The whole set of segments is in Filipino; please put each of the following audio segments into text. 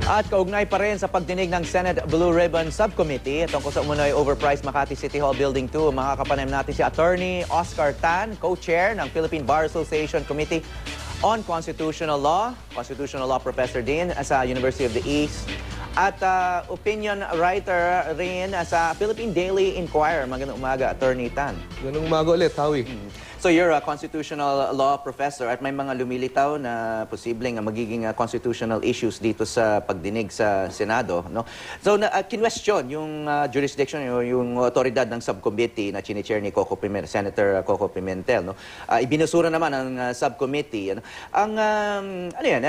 At kaugnay pa rin sa pagdinig ng Senate Blue Ribbon Subcommittee tungkol sa umunoy overpriced Makati City Hall Building 2, makakapanem natin si Attorney Oscar Tan, co-chair ng Philippine Bar Association Committee on Constitutional Law professor din sa University of the East, at opinion writer rin sa Philippine Daily Inquirer. Magandang umaga, Attorney Tan. Magandang umaga ulit, Howie. So you're a constitutional law professor at may mga lumilitaw na posibleng magiging constitutional issues dito sa pagdinig sa Senado, no? So kinwestiyon yung jurisdiction, yung otoridad ng subcommittee na chini-chair ni Senator Coco Pimentel, no? Ibinusura naman ang subcommittee. Ano? Ano yan?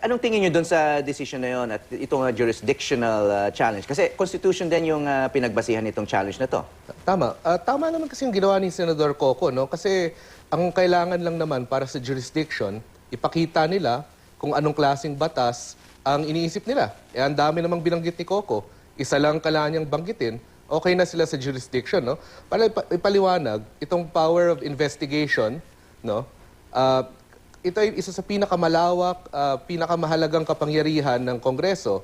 Anong tingin niyo doon sa decision na yon at itong jurisdictional challenge? Kasi constitution din yung pinagbasihan nitong challenge na to. Tama. Tama naman kasi yung ginawa ni Senador Coco, no? Kasi ang kailangan lang naman para sa jurisdiction, ipakita nila kung anong klaseng batas ang iniisip nila. Ang dami namang binanggit ni Coco. Isa lang kailangan banggitin, okay na sila sa jurisdiction, no? Para ipaliwanag, itong power of investigation, no? Ito ay isa sa pinakamalawak, pinakamahalagang kapangyarihan ng Kongreso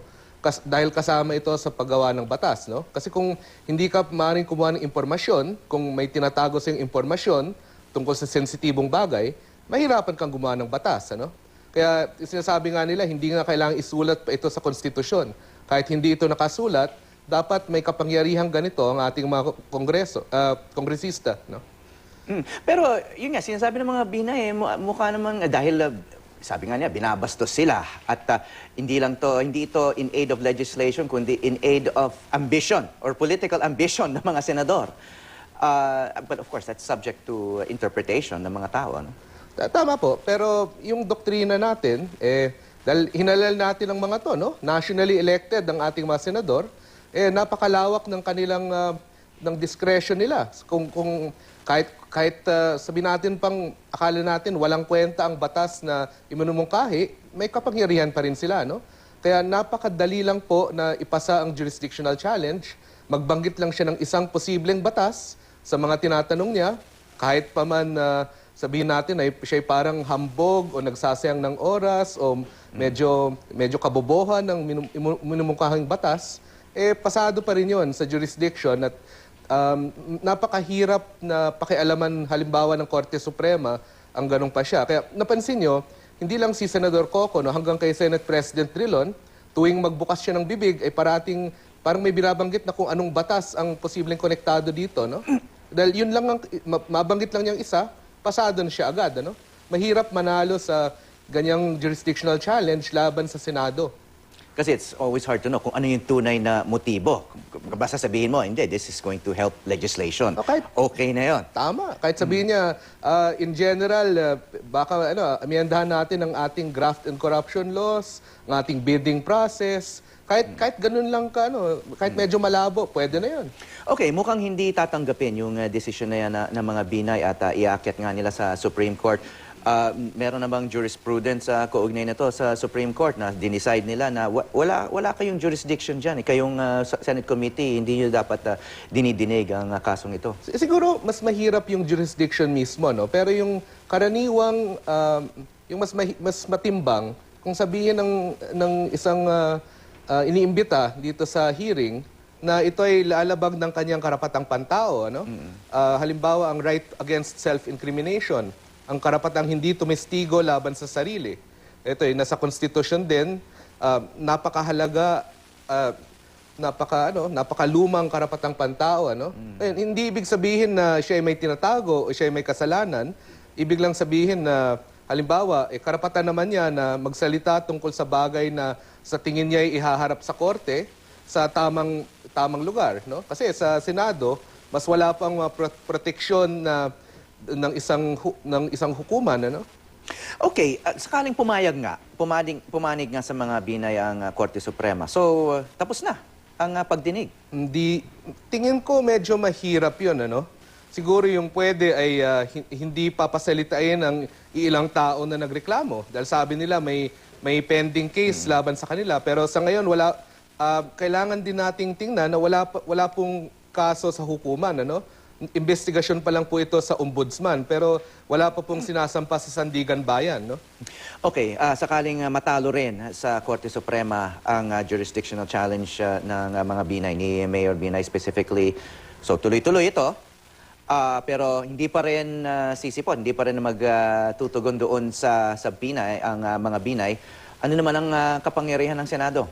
dahil kasama ito sa paggawa ng batas, no? Kasi kung hindi ka maaaring kumuha ng impormasyon, kung may tinatago sa yung impormasyon tungkol sa sensitibong bagay, mahirapan kang gumawa ng batas, ano? Kaya sinasabi nga nila, hindi nga kailangang isulat pa ito sa konstitusyon. Kahit hindi ito nakasulat, dapat may kapangyarihang ganito ang ating mga kongresista, no? Pero yun nga, sinasabi ng mga Binay, mukha namang dahil sabi nga niya, binabastos sila. At hindi ito in aid of legislation, kundi in aid of ambition or political ambition ng mga senador. But of course, that's subject to interpretation ng mga tao. No? Tama po. Pero yung doktrina natin, dahil hinalal natin ang mga to, no? Nationally elected ang ating mga senador, napakalawak ng kanilang ng discretion nila. Kung kahit sabihin natin pang akala natin walang kwenta ang batas na iminumungkahi, may kapangyarihan pa rin sila, no? Kaya napakadali lang po na ipasa ang jurisdictional challenge. Magbanggit lang siya ng isang posibleng batas sa mga tinatanong niya, kahit pa man sabihin natin ay siya parang hambog o nagsasayang ng oras o medyo kabobohan ng minumungkahing batas, pasado pa rin yun sa jurisdiction at napakahirap na pakialaman halimbawa ng Korte Suprema ang ganong pa siya. Kaya napansin nyo, hindi lang si Senador Coco, no, hanggang kay Senate President Drilon, tuwing magbukas siya ng bibig, ay parang may binabanggit na kung anong batas ang posibleng konektado dito. No? Dahil yun lang, mabanggit lang niyang isa, pasado na siya agad. Ano? Mahirap manalo sa ganyang jurisdictional challenge laban sa Senado. Kasi it's always hard to know kung ano yung tunay na motibo. Basta sabihin mo, hindi, this is going to help legislation. Okay na yon. Tama. Kahit sabihin niya, in general, baka amiyandahan natin ang ating graft and corruption laws, ang ating bidding process. Kahit ganun lang ka, kahit medyo malabo, pwede na yon. Okay, mukhang hindi tatanggapin yung decision na yan ng mga Binay at iakyat nga nila sa Supreme Court. Meron na bang jurisprudence kaugnay na to sa Supreme Court na dinicide nila na wala kayong jurisdiction dyan. Kayong Senate Committee, hindi nyo dapat dinidinig ang kasong ito? Siguro, mas mahirap yung jurisdiction mismo, no? Pero yung karaniwang, yung mas matimbang, kung sabihin ng isang iniimbita dito sa hearing, na ito ay lalabag ng kanyang karapatang pantao, ano? Halimbawa, ang right against self-incrimination, ang karapatang hindi tumestigo laban sa sarili. Ito ay nasa konstitusyon din, napakahalaga, napakalumang karapatang pantao, ano? Hindi ibig sabihin na siya ay may tinatago o siya ay may kasalanan. Ibig lang sabihin na halimbawa, karapatan naman niya na magsalita tungkol sa bagay na sa tingin niya ay ihaharap sa korte sa tamang lugar, no? Kasi sa Senado, mas wala pang proteksyon na ng isang hukuman, ano? Okay, sakaling pumanig nga sa mga Binay ang Korte Suprema. So, tapos na ang pagdinig. Tingin ko medyo mahirap 'yon, ano? Siguro yung pwede ay hindi papasalitain ang ilang tao na nagreklamo dahil sabi nila may pending case laban sa kanila, pero sa ngayon kailangan din nating tingnan na wala pong kaso sa hukuman, ano? investigasyon pa lang po ito sa ombudsman, pero wala pa pong sinasampa sa Sandigan Bayan, no? Okay, sakaling matalo rin sa Korte Suprema ang jurisdictional challenge ng mga Binay, ni Mayor Binay specifically. So tuloy-tuloy ito, pero hindi pa rin sisipon, hindi pa rin magtutugon doon sa Binay, ang mga Binay. Ano naman ang kapangyarihan ng Senado?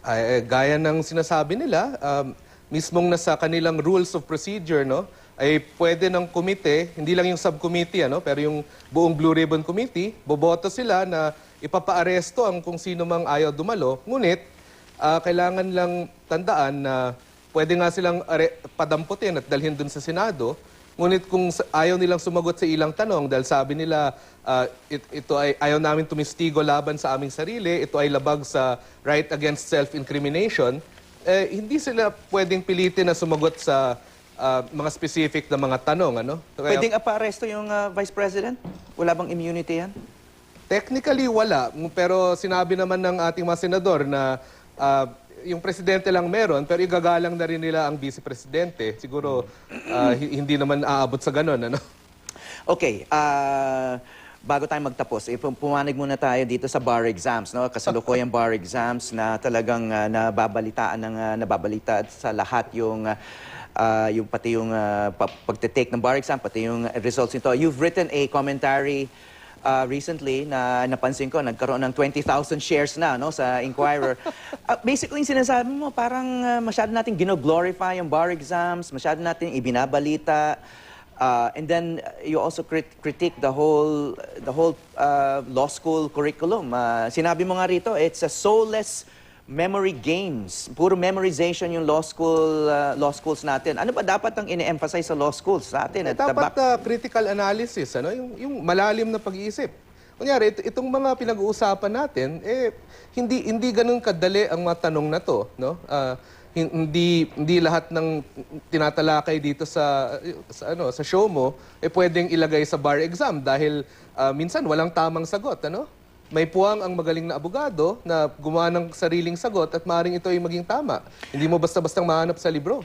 Ay, gaya ng sinasabi nila, mismong nasa kanilang rules of procedure, no, ay pwede ng komite, hindi lang yung subcommittee, ano, pero yung buong Blue Ribbon Committee, boboto sila na ipapaaresto ang kung sino mang ayaw dumalo. Ngunit, kailangan lang tandaan na pwede nga silang padamputin at dalhin dun sa Senado. Ngunit kung ayaw nilang sumagot sa ilang tanong dahil sabi nila ito ay ayaw namin tumistigo laban sa aming sarili, ito ay labag sa right against self-incrimination, hindi sila pwedeng pilitin na sumagot sa mga specific na mga tanong. Ano? Kaya, Pwedeng apa-aresto yung Vice President? Wala bang immunity yan? technically wala, pero sinabi naman ng ating mga senador na yung presidente lang meron, pero igagalang na rin nila ang vice-presidente. Siguro hindi naman aabot sa ganun. Ano? Okay, bago tayo magtapos, pumanig muna tayo dito sa bar exams, no? Kasalukuyang bar exams na talagang nababalita sa lahat yung pati yung pagte-take ng bar exam, pati yung results nito. You've written a commentary recently na napansin ko, nagkaroon ng 20,000 shares na, no, sa Inquirer. Basically, yung sinasabi mo, parang masyado natin gino-glorify yung bar exams, masyado natin ibinabalita. And then you also critique the whole law school curriculum. Sinabi mo nga rito, it's a soulless memory games. Puro memorization yung law schools natin. Ano ba dapat ang ini-emphasize sa law schools sa atin? Dapat critical analysis, ano, yung malalim na pag-iisip. Kunyari, itong mga pinag-uusapan natin, hindi ganun kadali ang mga tanong na to, no? Hindi lahat ng tinatalakay dito sa show mo pwedeng ilagay sa bar exam dahil minsan walang tamang sagot, ano? May puwang ang magaling na abogado na gumawa ng sariling sagot at maaaring ito ay maging tama. Hindi mo basta-bastang mahanap sa libro.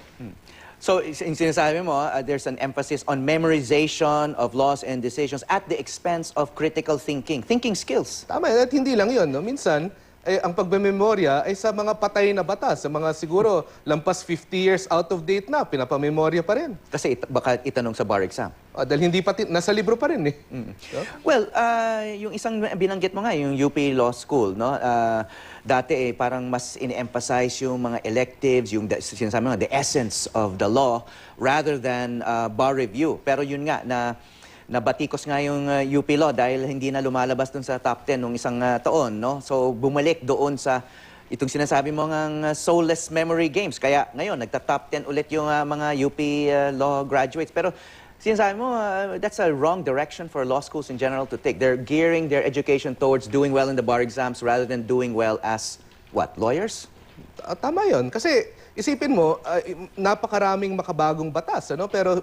So, yung sinasabi mo, there's an emphasis on memorization of laws and decisions at the expense of critical thinking skills. Tama, at hindi lang yun, no? Minsan, ang pagmemorya ay sa mga patay na batas, sa mga siguro lampas 50 years out of date na, pinapamemorya pa rin. Kasi baka itanong sa bar exam. Dahil hindi pati, nasa libro pa rin eh. No? Well, yung isang binanggit mo nga, yung UP Law School, no? Dati parang mas ini-emphasize yung mga electives, yung sinasabi mo, the essence of the law rather than bar review. Pero yun nga, nabatikos nga yung UP Law dahil hindi na lumalabas dun sa top 10 nung isang taon, no? So, bumalik doon sa itong sinasabi mo ng soulless memory games. Kaya ngayon, nagta-top 10 ulit yung mga UP Law graduates. Pero sinasabi mo, that's a wrong direction for law schools in general to take. They're gearing their education towards doing well in the bar exams rather than doing well as, what, lawyers? Tama yun. Kasi isipin mo, napakaraming makabagong batas, ano? Pero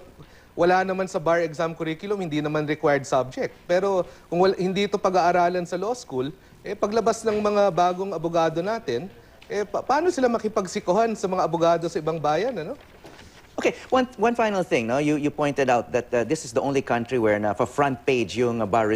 wala naman sa bar exam curriculum, hindi naman required subject. Pero kung hindi ito pag-aaralan sa law school, paglabas ng mga bagong abogado natin, paano sila makipagsikuhan sa mga abogado sa ibang bayan, ano? Okay, one final thing, no? You pointed out that this is the only country where for front page yung bar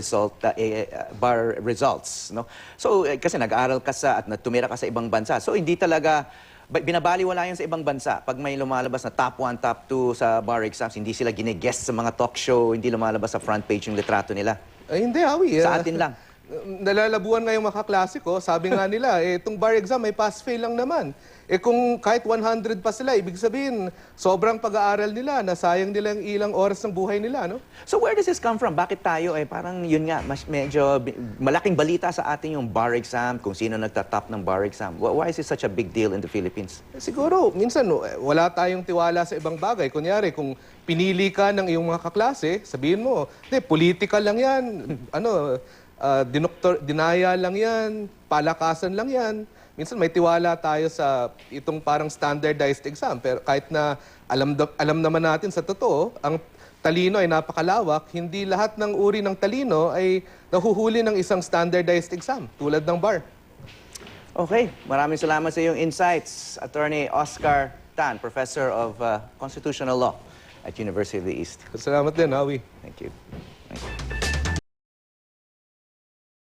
results, no? So kasi nag-aaral ka at tumira ka sa ibang bansa. So hindi talaga binabaliwala yan sa ibang bansa. Pag may lumalabas na top 1, top 2 sa bar exams, hindi sila gine-guest sa mga talk show, hindi lumalabas sa front page yung litrato nila. Hindi, Awi. Sa atin lang. Nalalabuan nga yung mga kaklase ko, sabi nga nila, itong bar exam may pass-fail lang naman. Kung kahit 100 pa sila, ibig sabihin, sobrang pag-aaral nila, nasayang nila yung ilang oras ng buhay nila, no? So where does this come from? Bakit tayo parang yun nga, medyo malaking balita sa atin yung bar exam, kung sino nagtatop ng bar exam. Why is it such a big deal in the Philippines? Siguro, minsan wala tayong tiwala sa ibang bagay. Kunyari, kung pinili ka ng iyong mga kaklase, sabihin mo, political lang yan, dinaya lang yan, palakasan lang yan. Minsan may tiwala tayo sa itong parang standardized exam. Pero kahit na alam naman natin sa totoo, ang talino ay napakalawak, hindi lahat ng uri ng talino ay nahuhuli ng isang standardized exam, tulad ng bar. Okay, maraming salamat sa iyong insights, Attorney Oscar Tan, Professor of Constitutional Law at University of the East. Salamat din, Howie. Thank you. Thank you.